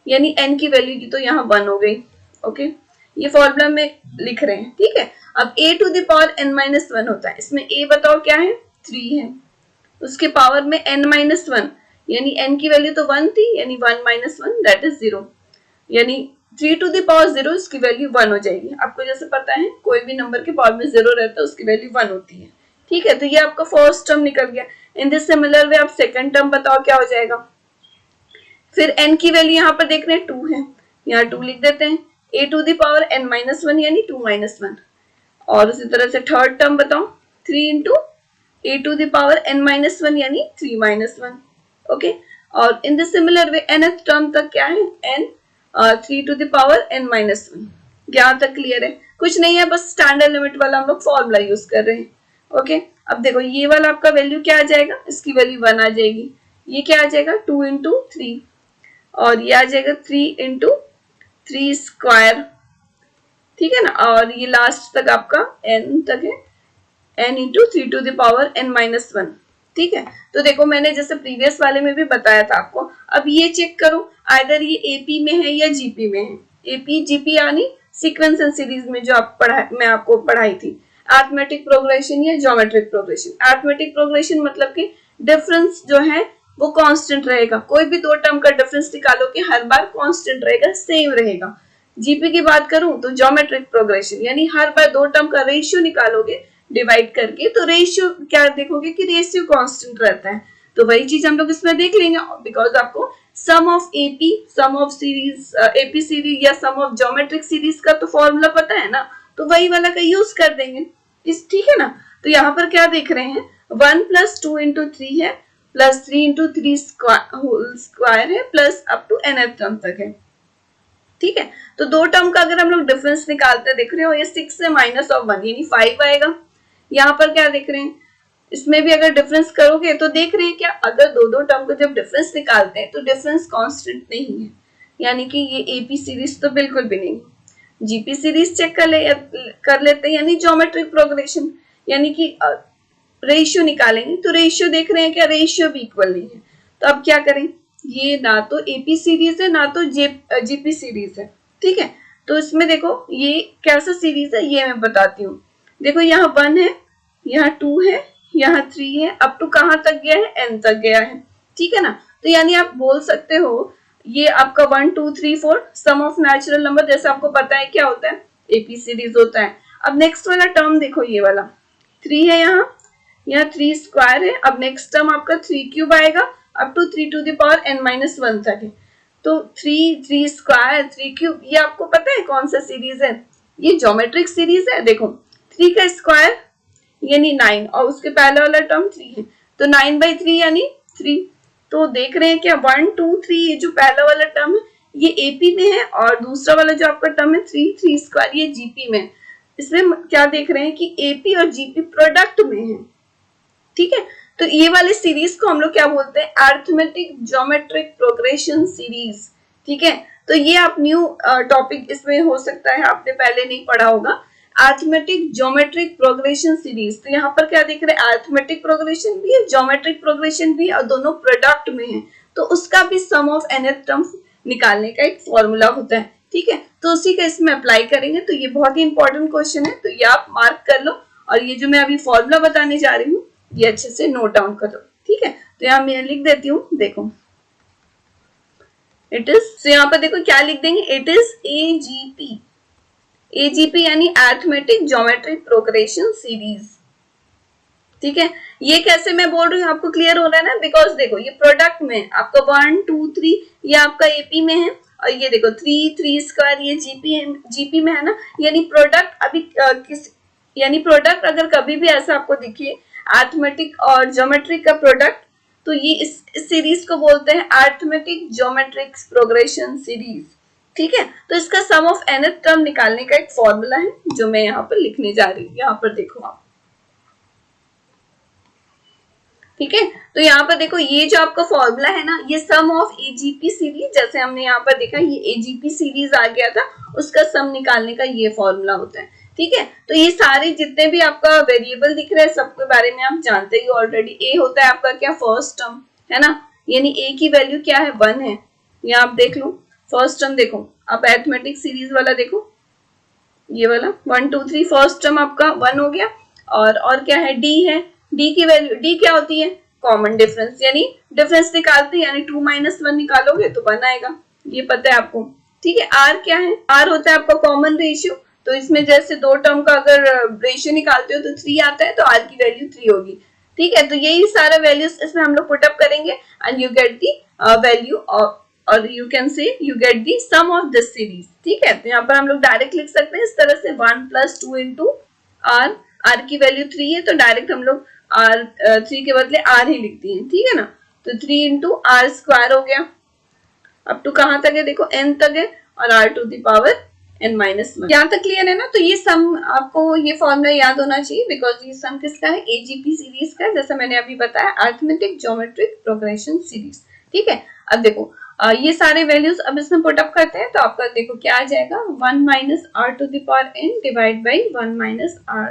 [SPEAKER 1] यानी n की वैल्यू की तो यहाँ 1 हो गई। ओके, ये फॉर्मूला में लिख रहे हैं। ठीक है, अब a to the power n minus one होता है, इसमें a बताओ क्या है, 3 है, उसके पावर में n माइनस वन, यानी n की वैल्यू तो 1 थी, यानी 1 माइनस वन दैट इज 0, यानी 3 टू द पावर 0 इसकी वैल्यू 1 हो जाएगी। आपको जैसे पता है कोई भी नंबर के पावर में 0 रहता है उसकी वैल्यू 1 होती है। ठीक है, तो ये आपका फर्स्ट टर्म निकल गया। इन दिस सिमिलर वे आप सेकंड टर्म बताओ क्या हो जाएगा, फिर n की वैल्यू यहाँ पर देख रहे हैं 2 है, यहाँ 2 लिख देते हैं, a to the power n minus one यानी 2 माइनस वन, और उसी तरह से थर्ड टर्म बताओ 3 into a to the power n minus one यानी 3 माइनस वन। ओके, और in the similar way nth term तक क्या है, n 3 to the power n minus one. यहाँ तक क्लियर है, कुछ नहीं है, बस स्टैंडर्ड लिमिट वाला हम लोग फॉर्मूला यूज कर रहे हैं। ओके, अब देखो ये वाला आपका वैल्यू क्या आ जाएगा, इसकी वैल्यू 1 आ जाएगी, ये क्या आ जाएगा 2 इंटू थ्री, और ये आ जाएगा 3 इंटू थ्री स्क्वायर। ठीक है ना, और ये लास्ट तक आपका n तक है, n into three to the power n minus one. ठीक है, तो देखो मैंने जैसे प्रीवियस वाले में भी बताया था आपको, अब ये चेक करो आइदर ये एपी में है या जीपी में है। एपी जीपी यानी सीक्वेंस एंड सीरीज में जो आप मैं आपको पढ़ाई थी, अरिथमेटिक प्रोग्रेशन या ज्योमेट्रिक प्रोग्रेशन। अरिथमेटिक प्रोग्रेशन मतलब कि डिफरेंस जो है वो कांस्टेंट रहेगा, कोई भी दो टर्म का डिफरेंस निकालो कि हर बार कांस्टेंट रहेगा, सेम रहेगा। जीपी की बात करूं तो ज्योमेट्रिक प्रोग्रेशन यानी हर बार दो टर्म का रेशियो निकालोगे डिवाइड करके, तो रेशियो क्या देखोगे कि रेशियो कांस्टेंट रहता है, तो वही चीज हम लोग इसमें देख लेंगे, बिकॉज आपको sum of AP, sum of series, AP series या सम ऑफ ज्योमेट्रिक सीरीज का तो फॉर्मूला पता है ना, तो वही वाला का यूज कर देंगे इस। ठीक है ना, तो यहाँ पर क्या देख रहे हैं, 1 प्लस 2 इंटू थ्री है, प्लस 3 इंटू थ्री स्क्वायर है, plus up to nth term तक है। ठीक है, तो दो टर्म का अगर हम लोग डिफरेंस निकालते हैं, देख रहे हो ये 6 से माइनस ऑफ 1 यानी 5 आएगा। यहाँ पर क्या देख रहे हैं, इसमें भी अगर डिफरेंस करोगे तो देख रहे हैं क्या, अगर दो दो टर्म को जब डिफरेंस निकालते हैं तो डिफरेंस कांस्टेंट नहीं है, यानी कि ये एपी सीरीज तो बिल्कुल भी नहीं। जीपी सीरीज चेक कर लेते हैं, यानी ज्योमेट्रिक प्रोग्रेशन, यानी कि रेशियो निकालेंगे तो रेशियो देख रहे हैं क्या, रेशियो भी इक्वल नहीं है। तो अब क्या करें, ये ना तो एपी सीरीज है ना तो जीपी सीरीज है। ठीक है, तो इसमें देखो ये कैसा सीरीज है ये मैं बताती हूँ। देखो यहाँ 1 है, यहाँ 2 है, यहाँ 3 है, अप टू कहाँ तक गया है, n तक गया है। ठीक है ना, तो यानी आप बोल सकते हो ये आपका 1 2 3 4 सम ऑफ नेचुरल नंबर, जैसे आपको पता है क्या होता है, एपी सीरीज होता है। अब नेक्स्ट वाला टर्म देखो, ये वाला 3 है, यहाँ 3 स्क्वायर है। अब नेक्स्ट टर्म आपका 3 क्यूब आएगा up to 3 to the power n minus one तक है। तो 3 स्क्वायर 3 क्यूब, ये आपको पता है कौन सा सीरीज है, ये ज्योमेट्रिक सीरीज है। देखो 3 का स्क्वायर यानी 9, और उसके पहले वाला टर्म 3 है, तो 9/3 यानी 3। तो देख रहे हैं क्या 1 2 3 ये जो पहला वाला टर्म है ये एपी में है, और दूसरा वाला जो आपका टर्म है 3 स्क्वायर ये जीपी में। इसमें क्या देख रहे हैं कि एपी और जीपी प्रोडक्ट में है। ठीक है, तो ये वाले सीरीज को हम लोग क्या बोलते हैं, अरिथमेटिक ज्योमेट्रिक प्रोग्रेशन सीरीज, ठीक है। तो ये आप न्यू टॉपिक इसमें हो सकता है आपने पहले नहीं पढ़ा होगा, अरिथमेटिक ज्योमेट्रिक प्रोग्रेशन सीरीज। तो यहाँ पर क्या देख रहे हैं, अरिथमेटिक प्रोग्रेशन भी है, ज्योमेट्रिक प्रोग्रेशन भी, और दोनों प्रोडक्ट में है, तो उसका भी सम ऑफ nth टर्म्स निकालने का एक फॉर्मूला होता है। ठीक है, तो उसी का इसमें अप्लाई करेंगे। तो ये बहुत ही इंपॉर्टेंट क्वेश्चन है, तो ये आप मार्क कर लो, और ये जो मैं अभी फॉर्मूला बताने जा रही हूँ ये अच्छे से नोट डाउन कर लो। ठीक है, तो यहाँ मैं लिख देती हूँ, देखो इट इज, तो यहाँ पर देखो क्या लिख देंगे, इट इज एजीपी, एजीपी यानी अरिथमेटिक ज्योमेट्रिक प्रोग्रेशन सीरीज। ठीक है, ये कैसे मैं बोल रही हूँ आपको क्लियर हो रहा है ना, बिकॉज देखो ये प्रोडक्ट में आपका 1 2 3 ये आपका एपी में है, और ये देखो 3 स्क्वायर ये जीपी में है ना, यानी प्रोडक्ट अभी यानी प्रोडक्ट अगर कभी भी ऐसा आपको दिखे अरिथमेटिक और ज्योमेट्रिक का प्रोडक्ट, तो ये इस सीरीज को बोलते हैं अरिथमेटिक ज्योमेट्रिक प्रोग्रेशन सीरीज। ठीक है, तो इसका सम ऑफ nth टर्म निकालने का एक फॉर्मूला है जो मैं यहाँ पर लिखने जा रही हूँ, यहाँ पर देखो आप। ठीक है, तो यहाँ पर देखो ये जो आपका फॉर्मूला है ना, ये सम ऑफ एजीपी सीरीज, जैसे हमने यहाँ पर देखा ये एजीपी सीरीज आ गया था, उसका सम निकालने का ये फॉर्मूला होता है। ठीक है, तो ये सारे जितने भी आपका वेरिएबल दिख रहे हैं सबके बारे में आप जानते ही ऑलरेडी। ए होता है आपका क्या, फर्स्ट टर्म है ना, यानी ए की वैल्यू क्या है, 1 है। यहाँ आप देख लो फर्स्ट टर्म, देखो आप अरिथमेटिक सीरीज वाला देखो, ये वाला 1 2 3 फर्स्ट टर्म आपका 1 हो गया, और क्या है, डी है, डी की वैल्यू, डी क्या होती है, कॉमन डिफरेंस, यानी डिफरेंस निकालते हैं, यानी 2 - 1 निकालोगे तो 1 आएगा, ये पता है आपको। ठीक है, आर क्या है, आर होता है आपका कॉमन रेशियो, तो इसमें जैसे दो टर्म का अगर रेशियो निकालते हो तो 3 आता है, तो आर की वैल्यू 3 होगी। ठीक है, तो यही सारा वैल्यूज इसमें हम लोग पुटअप करेंगे and you get the value of, और you can say you get the sum of this series. ठीक है, तो यहाँ पर हम लोग डायरेक्ट लिख सकते हैं इस तरह से 1 + 2 इंटू आर, आर की वैल्यू 3 है तो डायरेक्ट हम लोग आर 3 के बदले आर ही लिखती हैं। ठीक है ना, तो 3 इंटू आर स्क्वायर हो गया, अब टू कहाँ तक है, देखो n तक है, और r to the power n - 1, यहाँ तक क्लियर है ना। तो ये सम आपको ये फॉर्मूला याद होना चाहिए, बिकॉज ये सम किसका है, एजीपी सीरीज का, जैसा मैंने अभी बताया अरिथमेटिक ज्योमेट्रिक प्रोग्रेशन सीरीज। ठीक है, अब देखो ये सारे वैल्यूज अब इसमें पुट अप करते हैं, तो आपका देखो क्या आ जाएगा, 1 - r to the power n divide by 1 - r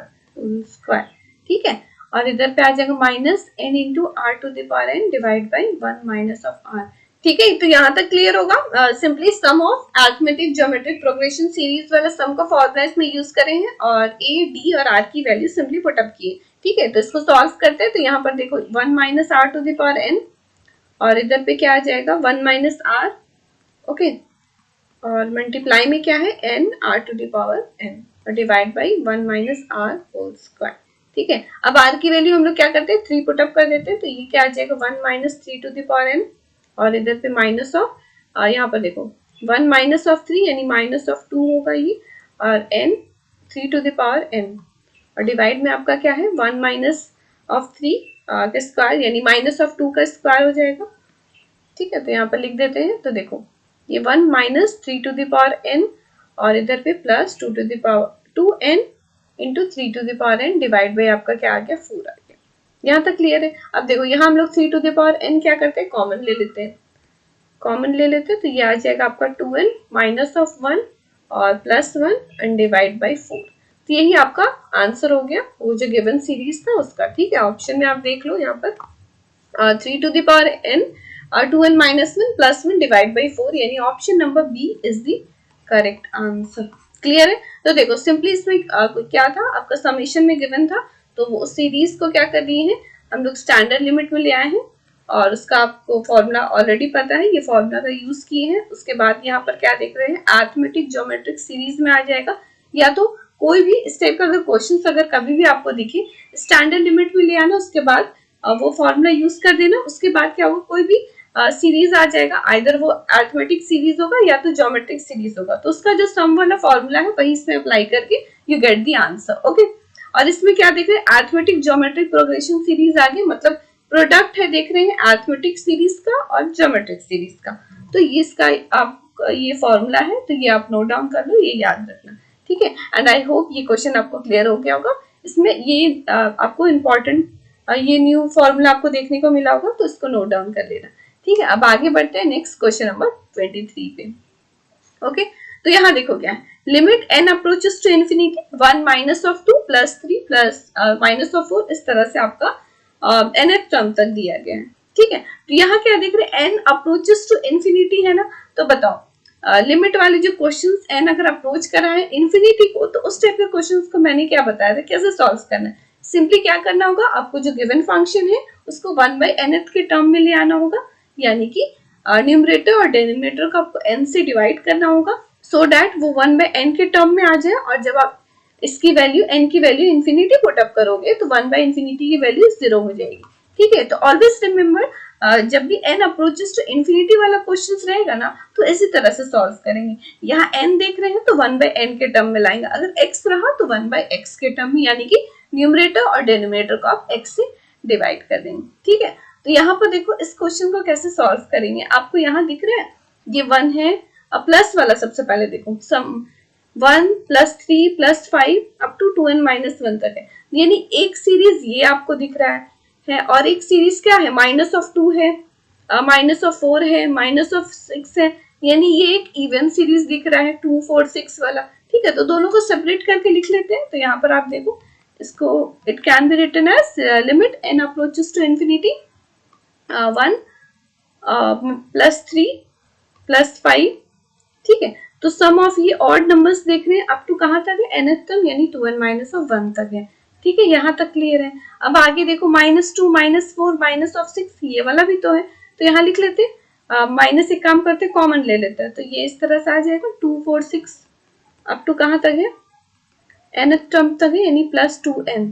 [SPEAKER 1] square. ठीक है, और इधर पे आ जाएगा -n into r to the power n divide by 1 minus of r। ठीक है, तो यहाँ तक क्लियर होगा। Simply sum of arithmetic geometric progression series वाला सम का फॉर्मूला इसमें यूज करे हैं, और a, d और r की वैल्यू सिंपली पुट अप किए। ठीक है, तो इसको सॉल्व करते हैं, तो यहाँ पर देखो 1 - r to the power n, और इधर पे क्या आ जाएगा 1 - r, ओके, और मल्टीप्लाई में क्या है n r to the power n, और divide by 1 - r whole square. ठीक है, अब r की वैल्यू हम लोग क्या करते हैं, 3 पुट अप कर देते हैं, तो ये क्या आ जाएगा 1 - 3 टू द पावर n, और इधर पे माइनस ऑफ, यहाँ पर देखो 1 माइनस ऑफ 3 यानी माइनस ऑफ 2 होगा ये, और n 3 to the power n, और डिवाइड में आपका क्या है 1 माइनस ऑफ 3 का स्क्वायर, यानी माइनस ऑफ 2 का स्क्वायर हो जाएगा। ठीक है, तो यहाँ पर लिख देते हैं, तो देखो ये 1 minus 3 to the power n, और इधर पे plus 2 to the power 2n into 3 to the power n divide by आपका क्या आ गया 4 आ गया। यहाँ तक क्लियर है। अब देखो यहाँ हम लोग 3 टू द पावर n क्या करते हैं, कॉमन ले लेते हैं, कॉमन ले लेते हैं, तो ये आ जाएगा आपका 2n माइनस ऑफ 1 और प्लस 1 एंड डिवाइड बाई 4। तो यही आपका आंसर हो गया वो जो गिवन सीरीज था उसका। ठीक है, ऑप्शन में आप देख लो यहाँ पर 3 to the power n 2n minus 1 plus 1 divide by 4, यानी option number B is the correct answer. Clear है। तो देखो सिंपली इसमें क्या था आपका समेशन में गिवन था, तो वो सीरीज को क्या कर दिए हैं हम लोग स्टैंडर्ड लिमिट में ले आए हैं, और उसका आपको फॉर्मूला ऑलरेडी पता है, ये फॉर्मूला का यूज किए हैं। उसके बाद यहाँ पर क्या देख रहे हैं, अरिथमेटिक ज्योमेट्रिक सीरीज में आ जाएगा, या तो कोई भी इस टाइप का अगर क्वेश्चन अगर कभी भी आपको दिखे स्टैंडर्ड लिमिट में ले आना, उसके बाद वो फॉर्मूला यूज कर देना, उसके बाद क्या होगा कोई भी सीरीज आ जाएगा, आइदर वो अरिथमेटिक सीरीज होगा या तो ज्योमेट्रिक सीरीज होगा, तो उसका जो सम वाला फॉर्मूला है वही इसमें अप्लाई करके you get the answer. Okay, और इसमें क्या देख रहे हैं अरिथमेटिक ज्योमेट्रिक प्रोग्रेशन सीरीज आ गई, मतलब प्रोडक्ट है देख रहे हैं अरिथमेटिक सीरीज का और ज्योमेट्रिक सीरीज का, तो ये इसका आप ये फॉर्मूला है, तो ये आप नोट डाउन कर लो, ये याद रखना। ठीक है, एंड आई होप ये क्वेश्चन आपको क्लियर हो गया होगा। इसमें ये आपको इम्पोर्टेंट ये न्यू फॉर्मूला आपको देखने को मिला होगा, तो इसको नोट डाउन कर लेना। ठीक है, अब आगे बढ़ते हैं नेक्स्ट क्वेश्चन नंबर 23 पे। ओके, तो यहाँ देखो क्या है, limit n approaches to infinity 1 minus of 2 plus 3 plus minus of 4, इस तरह से आपका nth टर्म तक दिया गया है। ठीक है, तो यहाँ क्या देख रहे हैं, एन अप्रोचेस टू इन्फिनिटी है ना, तो बताओ लिमिट वाले जो क्वेश्चंस एन अगर अप्रोच करा है इन्फिनिटी को, तो उस टाइप के क्वेश्चंस को मैंने क्या बताया था कैसे सॉल्व करना है। सिंपली क्या करना होगा, आपको जो गिवन फंक्शन है उसको 1 बाई nth के टर्म में ले आना होगा, यानी कि न्यूमरेटर और डिनोमिनेटर को आपको n से डिवाइड करना होगा, सो दैट वो 1 बाई n के टर्म में आ जाए। और जब आप इसकी वैल्यू n की वैल्यू इन्फिनिटी पुट अप करोगे तो 1 बाई इन्फिनिटी की वैल्यू 0 हो जाएगी। ठीक है, तो ऑलवेज रिमेम्बर जब भी n अप्रोचेस टू इन्फिनिटी वाला क्वेश्चन रहेगा ना, तो इसी तरह से सॉल्व करेंगे। यहाँ n देख रहे हैं तो 1 बाई n के टर्म में लाएंगे, अगर x रहा तो 1 बाई x के टर्म में, यानी कि न्यूमरेटर और डिनोमिनेटर को आप x से डिवाइड कर देंगे। ठीक है, तो यहाँ पर देखो इस क्वेश्चन को कैसे सॉल्व करेंगे, आपको यहाँ दिख रहा है ये 1 है, प्लस वाला सबसे पहले देखो sum 1 plus 3 plus 5 up to 2n minus 1 तक है, यानी एक सीरीज ये आपको दिख रहा है और एक सीरीज क्या है, माइनस ऑफ 2 है, माइनस ऑफ 4 है, माइनस ऑफ 6 है, यानी ये एक इवन सीरीज दिख रहा है 2 4 6 वाला। ठीक है, तो दोनों को सेपरेट करके लिख लेते हैं। तो यहाँ पर आप देखो इसको, it can be written as limit n approaches to infinity 1 plus 3 plus 5। ठीक है, तो सम ऑफ ये ऑड नंबर्स देख रहे हैं अप टू कहाँ तक है, nth टर्म यानी 2n माइनस ऑफ 1 तक है। ठीक है, यहाँ तक क्लियर है। अब आगे देखो -2 -4 माइनस ऑफ 6, ये वाला भी तो है, तो यहाँ लिख लेते हैं माइनस, एक काम करते कॉमन ले लेते हैं, तो ये इस तरह से आ जाएगा 2 4 6 अप टू कहाँ तक है, nth टर्म तक है, यानी प्लस 2n।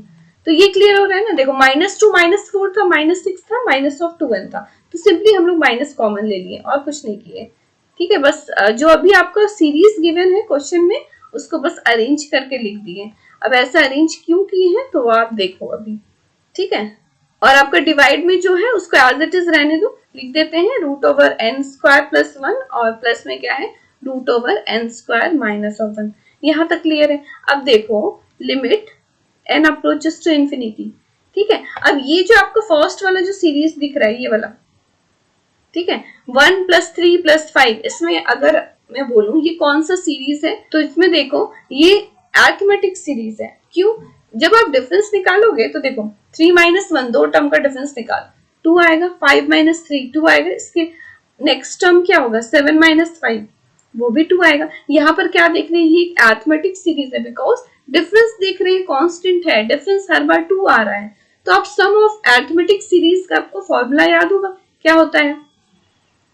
[SPEAKER 1] तो ये क्लियर हो रहा है ना, देखो -2 -4 था, -6 था, माइनस ऑफ 2n था, तो सिंपली हम लोग माइनस कॉमन ले लिए और कुछ नहीं किए। ठीक है, बस जो अभी आपका सीरीज गिवन है क्वेश्चन में उसको बस अरेंज करके लिख दिए। अब ऐसा अरेंज क्यों किए हैं तो आप देखो अभी। ठीक है, और आपका डिवाइड में जो है उसको एज इट इज रहने दो, लिख देते हैं √n² प्लस 1 और प्लस में क्या है √n² माइनस ऑफ 1। यहाँ तक क्लियर है। अब देखो limit n approaches to infinity. ठीक है, अब ये जो आपका फर्स्ट वाला जो सीरीज दिख रहा है ये वाला, ठीक है 1 प्लस 3 प्लस 5, इसमें अगर मैं बोलूं ये कौन सा सीरीज है, तो इसमें देखो ये अरिथमेटिक सीरीज है। क्यों, जब आप डिफरेंस निकालोगे तो देखो 3 माइनस 1 दो टर्म का डिफरेंस निकाल 2 आएगा, 5 माइनस 3 2 आएगा, इसके नेक्स्ट टर्म क्या होगा 7 माइनस 5 वो भी 2 आएगा। यहाँ पर क्या देख रहे हैं, ये एक अरिथमेटिक सीरीज है, बिकॉज डिफरेंस देख रहे हैं कांस्टेंट है, डिफरेंस हर बार 2 आ रहा है। तो आप सम ऑफ अरिथमेटिक सीरीज का आपको फॉर्मूला याद होगा, क्या होता है,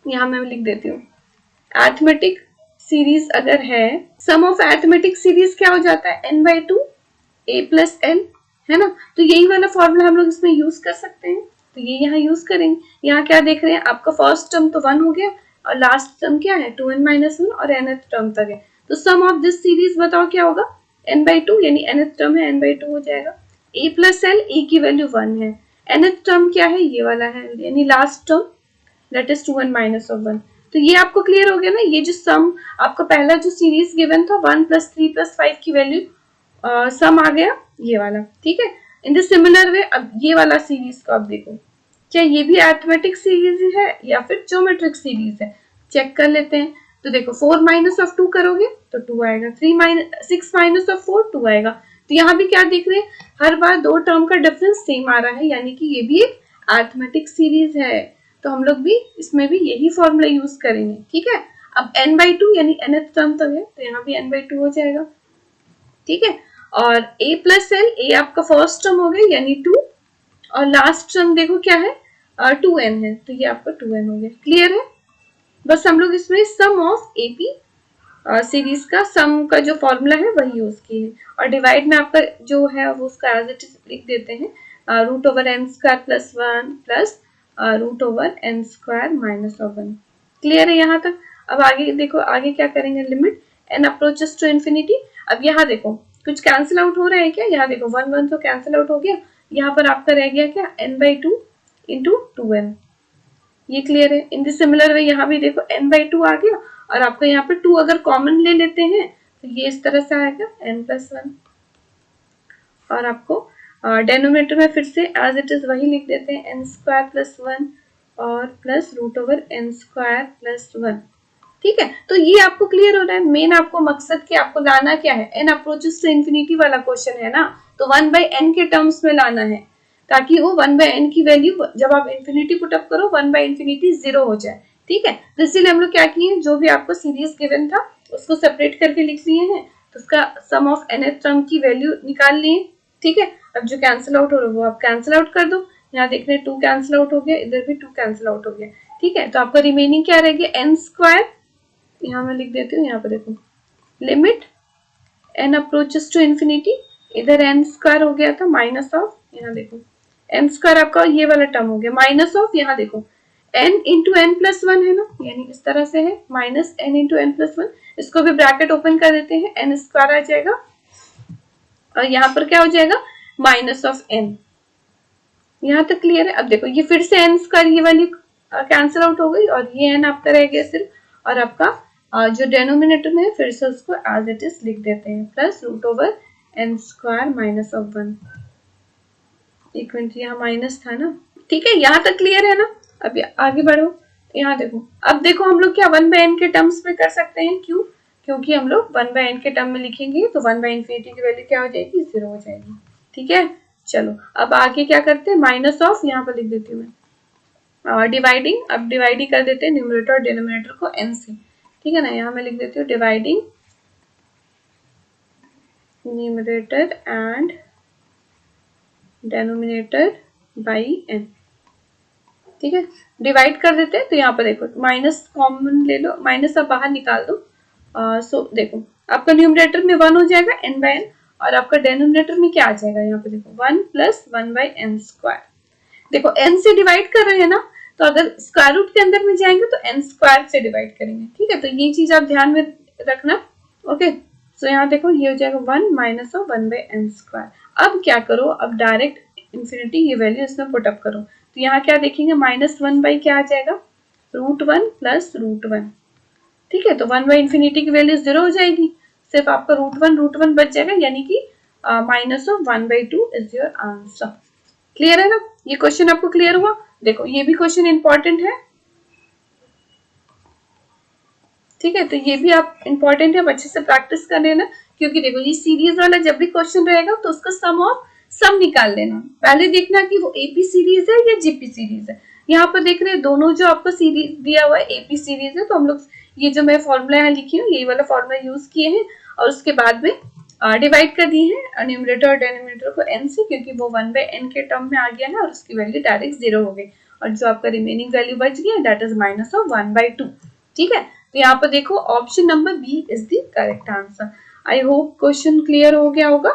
[SPEAKER 1] यहाँ मैं लिख देती हूँ। अरिथमेटिक सीरीज अगर है, सम ऑफ अरिथमेटिक सीरीज क्या हो जाता है n/2 a प्लस n, है ना, तो यही वाला फॉर्मूला हम लोग इसमें यूज कर सकते हैं, तो ये यहाँ यूज करेंगे। यहाँ क्या देख रहे हैं, आपका फर्स्ट टर्म तो 1 हो गया और लास्ट टर्म क्या है 2n माइनस 1 और nth टर्म तक है, तो सम ऑफ दिस सीरीज बताओ क्या होगा n/2, यानी nth टर्म है n/2 हो जाएगा, a प्लस l, a की वैल्यू 1 है, nth टर्म क्या है ये वाला है, यानी last term that is 2n minus of 1। तो ये आपको क्लियर हो गया ना, ये जो सम आपका पहला जो सीरीज गिवन था 1 प्लस 3 प्लस 5 की वैल्यू सम आ गया ये वाला। ठीक है, इन द सिमिलर वे अब ये वाला सीरीज को आप देखो, क्या ये भी अरिथमेटिक सीरीज है या फिर ज्योमेट्रिक सीरीज है, चेक कर लेते हैं। तो देखो 4 माइनस ऑफ 2 करोगे तो 2 आएगा, 6 माइनस ऑफ 4 2 आएगा। तो यहाँ भी क्या देख रहे हैं, हर बार दो टर्म का डिफरेंस सेम आ रहा है, यानी कि ये भी एक अरिथमेटिक सीरीज है, तो हम लोग भी इसमें भी यही फॉर्मूला यूज करेंगे। ठीक है, अब n/2 यानी nth टर्म तक है, तो यहाँ भी n/2 हो जाएगा। ठीक है, और a प्लस l, a आपका फर्स्ट टर्म हो गया यानी 2, और लास्ट टर्म देखो क्या है 2n है, तो ये आपका 2n हो गया। क्लियर है, बस हम लोग इसमें सम ऑफ AP सीरीज का सम का जो फॉर्मूला है वही यूज किए हैं, और डिवाइड में आपका जो है वो उसका एज इट इज लिख देते हैं √n² प्लस 1 प्लस √n² माइनस ऑफ 1। क्लियर है यहाँ तक। अब आगे देखो, आगे क्या करेंगे, limit n approaches to infinity. अब यहाँ देखो कुछ कैंसिल आउट हो रहा है क्या, यहाँ देखो 1 1 तो कैंसिल आउट हो गया, यहाँ पर आपका रह गया क्या n/2 इंटू 2n, ये क्लियर है। इन द सिमिलर वे यहाँ भी देखो n/2 आ गया, और आपको यहाँ पे 2 अगर कॉमन ले लेते हैं तो ये इस तरह से आएगा n+1, और आपको डेनोमिनेटर में फिर से एज इट इज वही लिख देते हैं n² प्लस 1 और plus root over n square plus 1। ठीक है, तो ये आपको क्लियर हो रहा है। मेन आपको मकसद कि आपको लाना क्या है, एन अप्रोचेस टू इन्फिनिटी वाला क्वेश्चन है ना, तो 1/n के टर्म्स में लाना है, ताकि वो 1/n की वैल्यू जब आप इन्फिनिटी पुटअप करो 1/infinity 0 हो जाए। ठीक है, तो इसीलिए हम लोग क्या किए, जो भी आपको सीरीज गिवन था उसको सेपरेट करके लिख लिए हैं, तो उसका सम ऑफ nth टर्म की वैल्यू निकाल लिए। ठीक है, अब जो कैंसिल आउट हो रहा है वो आप कैंसिल आउट कर दो। यहाँ देख रहे 2 कैंसिल आउट हो गया, इधर भी 2 कैंसिल आउट हो गया। ठीक है, तो आपका रिमेनिंग क्या रह गया, एन स्क्वायर। यहाँ मैं लिख देती हूँ, यहाँ पे देखो limit n approaches to infinity, इधर एन स्क्वायर हो गया था माइनस ऑफ, यहाँ देखो एन स्क्वायर आपका ये वाला टर्म हो गया माइनस ऑफ, यहाँ देखो एन इंटू एन प्लस 1 है ना, यानी इस तरह से है minus n into n plus 1। इसको भी ब्रैकेट ओपन कर देते हैं, एन स्क्वायर आ जाएगा और यहाँ पर क्या हो जाएगा माइनस ऑफ एन। यहाँ तक क्लियर है। अब देखो ये फिर से एन स्क्वायर ये वाली कैंसिल आउट हो गई और ये एन आपका रह गया सिर्फ, और आपका जो डेनोमिनेटर में है फिर से उसको एज इट इज लिख देते हैं, plus root over n square minus of 1। एक मिनट, यहाँ माइनस था ना। ठीक है, यहाँ तक क्लियर है ना। अब आगे बढ़ो, यहाँ देखो, अब देखो हम लोग क्या 1/n के टर्म्स में कर सकते हैं, क्यों, क्योंकि हम लोग 1/n के टर्म में लिखेंगे तो 1/infinity की वैल्यू क्या हो जाएगी, 0 हो जाएगी। ठीक है, चलो अब आगे क्या करते हैं, माइनस ऑफ, यहाँ पर लिख देती हूँ मैं डिवाइडिंग। अब डिवाइडिंग कर देते हैं न्यूमरेटर और डिनोमिनेटर को n से। ठीक है ना, यहाँ मैं लिख देती हूँ dividing numerator and denominator by n। ठीक है, डिवाइड कर देते हैं, तो यहाँ पर देखो माइनस कॉमन ले लो, माइनस आप बाहर निकाल दो। सो देखो आपका न्यूमरेटर में 1 हो जाएगा n/n, और आपका डेनोमिनेटर में क्या आ जाएगा, यहाँ पे देखो 1 + 1/n स्क्वायर। देखो n से डिवाइड कर रहे हैं ना, तो अगर स्क्वायर रूट के अंदर में जाएंगे तो n स्क्वायर से डिवाइड करेंगे। ठीक है, तो ये चीज आप ध्यान में रखना। ओके, सो यहाँ देखो ये हो जाएगा 1 माइनस ऑफ 1/n स्क्वायर। अब क्या करो, अब डायरेक्ट इन्फिनिटी ये वैल्यू इसमें पुटअप करो, तो यहाँ क्या देखेंगे -1 बाई क्या आ जाएगा, √1 + √1। ठीक है, तो 1/infinity की वैल्यू 0 हो जाएगी, सिर्फ आपका √1 बच जाएगा, यानी कि -1/2 इज योर आंसर। क्लियर है ना, ये क्वेश्चन आपको क्लियर हुआ। देखो ये भी क्वेश्चन इंपॉर्टेंट है। ठीक है, तो ये भी आप इंपॉर्टेंट है, आप अच्छे से प्रैक्टिस कर लेना, क्योंकि देखो ये सीरीज वाला जब भी क्वेश्चन रहेगा तो उसका सम निकाल लेना। पहले देखना कि वो एपी सीरीज है या जीपी सीरीज है। यहाँ पर देख रहे हैं दोनों जो आपको सीरीज दिया हुआ है एपी सीरीज है, तो हम लोग ये जो मैं फॉर्मूला यहाँ लिखी हूँ यही वाला फॉर्मूला यूज किए हैं, और उसके बाद में डिवाइड कर दिए हैं न्यूमरेटर और डेनोमिनेटर को n से, क्योंकि वो 1/n के टर्म में आ गया है और उसकी वैल्यू डायरेक्ट 0 हो गई, और जो आपका रिमेनिंग वैल्यू बच गया दैट इज -1/2। ठीक है, तो यहाँ पर देखो option number B is the correct answer. I hope question clear हो गया होगा।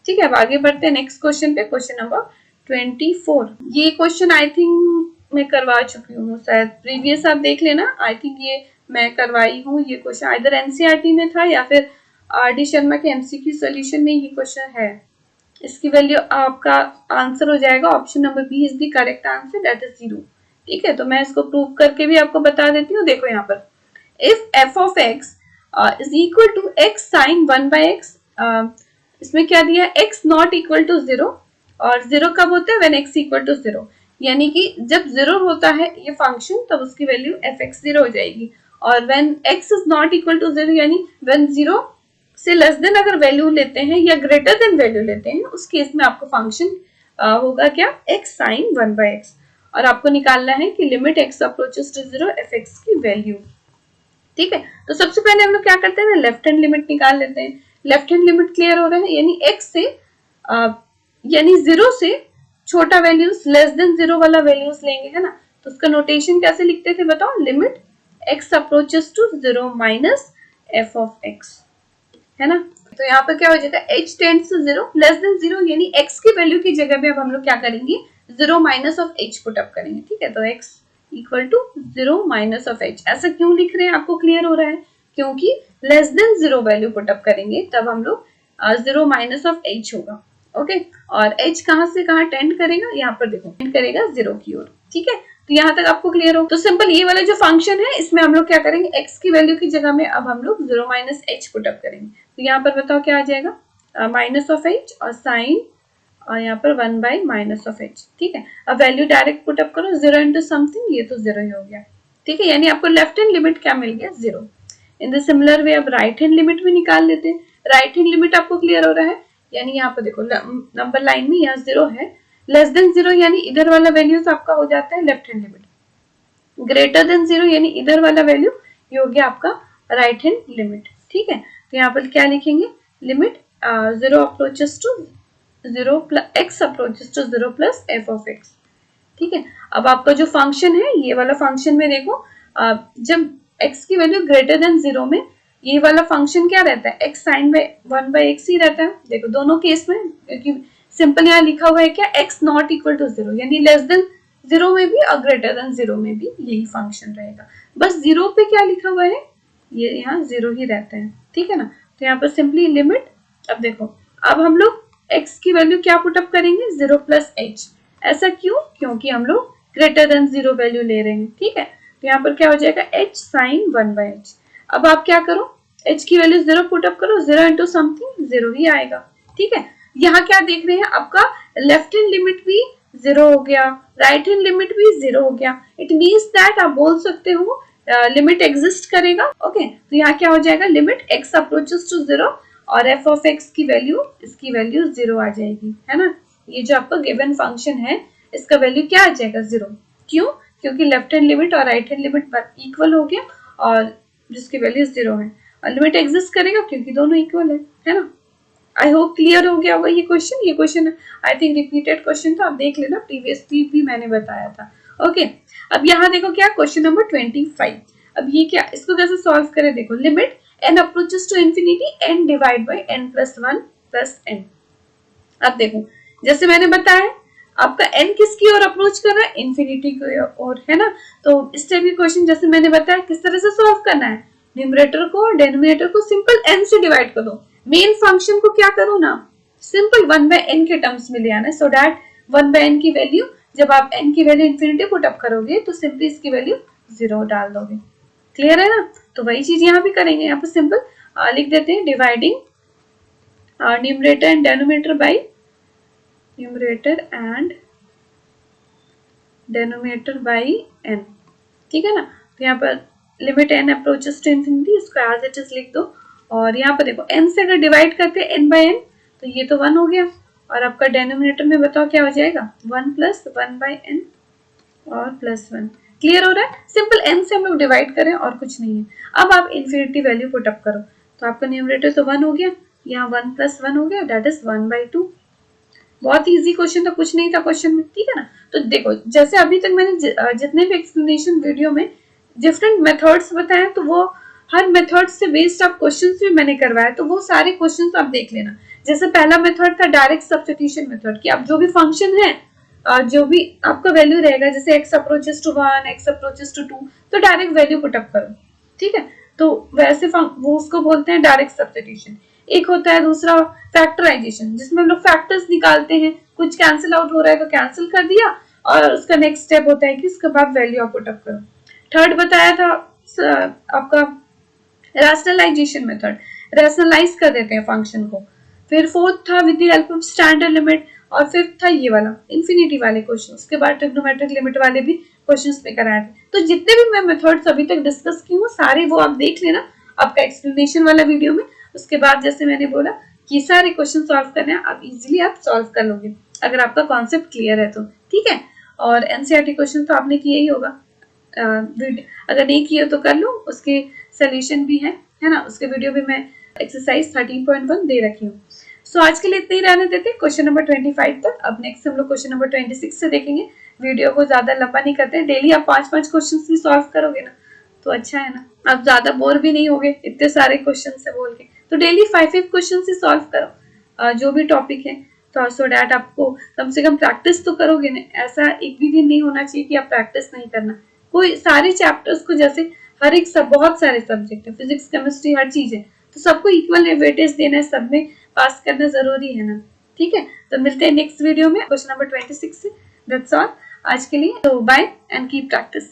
[SPEAKER 1] ठीक है, अब आगे बढ़ते हैं नेक्स्ट क्वेश्चन पे, क्वेश्चन नंबर 24। ये क्वेश्चन आई थिंक मैं करवा चुकी हूँ, शायद प्रीवियस आप देख लेना। आई थिंक ये मैं करवाई हूँ, ये क्वेश्चन इधर एनसीईआरटी में था या फिर आर.डी. शर्मा के एमसीक्यू सॉल्यूशन में ये क्वेश्चन है। इसकी वैल्यू आपका आंसर हो जाएगा option number B is the correct answer, that is 0। ठीक है, तो मैं इसको प्रूव करके भी आपको बता देती हूँ। देखो यहाँ पर if f of x is equal to x sin 1/x, इसमें क्या दिया x not equal to 0, और 0 कब होता है when x equal to 0, यानी कि जब 0 होता है ये फंक्शन तब उसकी वैल्यू fx 0 हो जाएगी, और when x is not equal to 0 यानी when 0 से लेस देन अगर वैल्यू लेते हैं या ग्रेटर देन वैल्यू लेते हैं, उस केस में आपको फंक्शन होगा क्या, x sin 1/x, और आपको निकालना है कि limit x approaches to 0 fx की वैल्यू। ठीक है, तो सबसे पहले हम लोग क्या करते हैं ना, लेफ्ट हैंड लिमिट निकाल लेते हैं। लेफ्ट हैंड लिमिट क्लियर हो रहा है, यानी x से यानी 0 से छोटा वैल्यूज लेस देन 0 वाला वैल्यूज लेंगे, है ना। तो उसका नोटेशन कैसे लिखते थे बताओ, limit x approaches to 0 minus f of x, है ना। तो यहाँ पर क्या हो जाएगा, h tends to 0 less than 0, यानी x की वैल्यू की जगह पे अब हम लोग क्या करेंगे, 0 minus of h put up करेंगे। ठीक है, तो x equal to 0 minus of h। ऐसा क्यों लिख रहे हैं, आपको क्लियर हो रहा है, क्योंकि less than 0 value put up करेंगे तब हम लोग 0 माइनस ऑफ h होगा। ओके, और h कहां से कहां टेंड करेगा, यहाँ पर देखो टेंड करेगा 0 की ओर। ठीक है, तो यहाँ तक आपको क्लियर हो। तो सिंपल ये वाला जो फंक्शन है इसमें हम लोग क्या करेंगे, x की वैल्यू की जगह में अब हम लोग 0 माइनस h पुट अप करेंगे। तो यहाँ पर बताओ क्या आ जाएगा, माइनस ऑफ h और साइन और यहाँ पर 1 बाई माइनस ऑफ एच। ठीक है, अब वैल्यू डायरेक्ट पुट अप करो, 0 इंटू समथिंग, ये तो 0 ही हो गया। ठीक है, यानी आपको लेफ्ट हैंड लिमिट क्या मिल गया, 0। इन द सिमिलर वे अब राइट हैंड लिमिट भी निकाल लेते हैं। राइट हैंड लिमिट आपको क्लियर हो रहा है, यानी यहाँ पर देखो नंबर लाइन में यहाँ 0 है, लेस देन 0 यानी इधर वाला वैल्यूज आपका हो जाता है left hand limit, greater than 0 यानी इधर वाला वैल्यू ये हो गया आपका राइट हैंड लिमिट। ठीक है, तो यहाँ पर क्या लिखेंगे, limit 0 approaches to 0 plus x approaches to 0 plus f of x। ठीक है, अब आपका जो फंक्शन है ये वाला फंक्शन में देखो, जब x की वैल्यू ग्रेटर देन 0 में ये वाला फंक्शन क्या रहता है, x sine by 1 by x ही रहता है। देखो दोनों केस में, क्योंकि सिंपल यहाँ लिखा हुआ है क्या, x नॉट इक्वल टू 0 यानी लेस देन 0 में भी और ग्रेटर देन 0 में भी यही फंक्शन रहेगा। बस 0 पे क्या लिखा हुआ है, ये यहाँ 0 ही रहता है। ठीक है ना, तो यहाँ पर सिंपली लिमिट, अब देखो अब हम लोग x की वैल्यू क्या पुटअप करेंगे, 0 प्लस h। ऐसा क्यों, क्योंकि हम लोग ग्रेटर देन 0 वैल्यू ले रहे हैं। ठीक है, तो यहाँ पर क्या हो जाएगा, h साइन 1 बाय h। अब आप क्या करो, h की वैल्यू 0 पुटअप करो, 0 इंटू समथिंग 0 ही आएगा। ठीक है, यहाँ क्या देख रहे हैं, आपका लेफ्ट हैंड लिमिट भी 0 हो गया, राइट हैंड लिमिट भी 0 हो गया। इट मीन्स दैट आप बोल सकते हो लिमिट एग्जिस्ट करेगा। ओके, तो यहाँ क्या हो जाएगा, लिमिट x अप्रोचेस टू 0 और f ऑफ x की वैल्यू, इसकी वैल्यू 0 आ जाएगी, है ना। ये जो आपका गिवन फंक्शन है इसका वैल्यू क्या आ जाएगा, 0। क्यों, क्योंकि लेफ्ट हैंड लिमिट और राइट हैंड लिमिट इक्वल हो गया और जिसकी वैल्यू 0 है, और लिमिट एग्जिस्ट करेगा क्योंकि दोनों इक्वल है ना। आई होप क्लियर हो गया होगा ये question I think repeated question था, आप देख लेना, प्रीवियसली भी मैंने बताया था। ओके, अब यहाँ देखो क्या, क्वेश्चन नंबर 25। अब ये क्या, इसको कैसे सॉल्व करें, देखो limit n approaches to infinity n divide by n plus 1 plus n। अब देखो जैसे मैंने बताया आपका n किसकी ओर अप्रोच कर रहा है, इंफिनिटी की ओर, है ना। तो इस टाइप के क्वेश्चन जैसे मैंने बताया किस तरह से सॉल्व करना है, न्यूमरेटर को और डिनोमिनेटर को सिंपल n से डिवाइड कर दो, मेन फंक्शन को क्या करो ना, सिंपल 1 बाय n के टर्म्स में ले आना, सो दैट 1 बाय n की वैल्यू, जब आप n की वैल्यू इंफिनिटी पुट अप करोगे तो सिंपली इसकी वैल्यू 0 डाल दोगे। क्लियर है ना, तो वही चीज यहाँ भी करेंगे, यहाँ पे सिंपल लिख देते हैं dividing numerator and denominator by numerator and denominator by n। ठीक है ना, तो यहाँ पर limit n approaches to infinity, इसको एज इट इज लिख दो, और यहाँ पर देखो n से अगर डिवाइड करते हैं n बाय n तो ये तो 1 हो गया, और आपका डिनोमिनेटर में बताओ क्या हो जाएगा, 1 प्लस 1 बाय n और प्लस 1। क्लियर हो रहा है, सिंपल n से हम लोग डिवाइड करें और कुछ नहीं है। अब आप इंफिनिटी वैल्यू पुट अप करो, तो आपका न्यूमरेटर तो 1 हो गया, यहाँ 1 प्लस 1 हो गया, दैट इज 1 बाय 2। बहुत इजी क्वेश्चन था, कुछ नहीं था क्वेश्चन में। ठीक है ना, तो देखो जैसे अभी तक मैंने जितने भी एक्सप्लेनेशन वीडियो में डिफरेंट मेथड्स बताए, तो वो हर मेथड से बेस्ड आप क्वेश्चंस भी मैंने करवाया, तो वो सारे क्वेश्चंस आप देख लेना। जैसे पहला मेथड था डायरेक्ट सब्स्टिट्यूशन मेथड, कि आप जो भी फंक्शन है जो भी आपका वैल्यू रहेगा, जैसे x approaches to 1, x approaches to 2, तो डायरेक्ट वैल्यू पुट अप करो। ठीक है, तो वैसे वो उसको बोलते हैं डायरेक्ट सब्स्टिट्यूशन। एक होता है दूसरा फैक्टराइजेशन, जिसमें हम लोग फैक्टर्स निकालते हैं, कुछ कैंसिल आउट हो रहा है तो कैंसिल कर दिया, और उसका नेक्स्ट स्टेप होता है कि उसके बाद वैल्यू आप पुट अप करो। थर्ड बताया था आपका रैशनलाइजेशन मेथड, रैशनलाइज कर देते हैं फंक्शन को। फिर फोर्थ था with the help of standard limit, और फिफ्थ था ये वाला इंफिनिटी वाले क्वेश्चन। उसके बाद ट्रिग्नोमेट्रिक लिमिट वाले भी क्वेश्चंस में कराए थे। तो जितने भी मैं मेथड्स अभी तक डिस्कस की हूँ सारे वो आप देख लेना आपका एक्सप्लेनेशन वाला वीडियो में। उसके बाद जैसे मैंने बोला कि सारे क्वेश्चन सॉल्व करने हैं, आप इजीली आप सॉल्व कर लोगे अगर आपका कॉन्सेप्ट क्लियर है तो। ठीक है, और एनसीईआरटी क्वेश्चन तो आपने किया ही होगा, अगर नहीं किया तो कर लो, उसके सोल्यूशन भी है ना, उसके वीडियो भी मैं एक्सरसाइज 13.1 दे रखी हूँ। सो आज के लिए इतना ही रहने देते हैं क्वेश्चन नंबर 25 तक। अब नेक्स्ट हम लोग क्वेश्चन नंबर 26 से देखेंगे। वीडियो को ज्यादा लंबा नहीं करते, डेली आप 5-5 क्वेश्चन भी सॉल्व करोगे ना तो अच्छा है ना, आप ज्यादा बोर भी नहीं होगे इतने सारे क्वेश्चन से बोल के। तो डेली 5-5 क्वेश्चन से सॉल्व करो जो भी टॉपिक है, तो सो डैट आपको कम से कम प्रैक्टिस तो करोगे ना। ऐसा एक भी दिन नहीं होना चाहिए कि आप प्रैक्टिस नहीं करना। कोई सारे चैप्टर्स को, जैसे हर एक सब बहुत सारे सब्जेक्ट है, फिजिक्स केमिस्ट्री हर चीज है, तो सबको इक्वल वेटेज देना है, सब में पास करना जरूरी है ना। ठीक है, तो मिलते हैं नेक्स्ट वीडियो में क्वेश्चन नंबर 26 से। दैट्स ऑल आज के लिए, तो बाय एंड कीप प्रैक्टिस।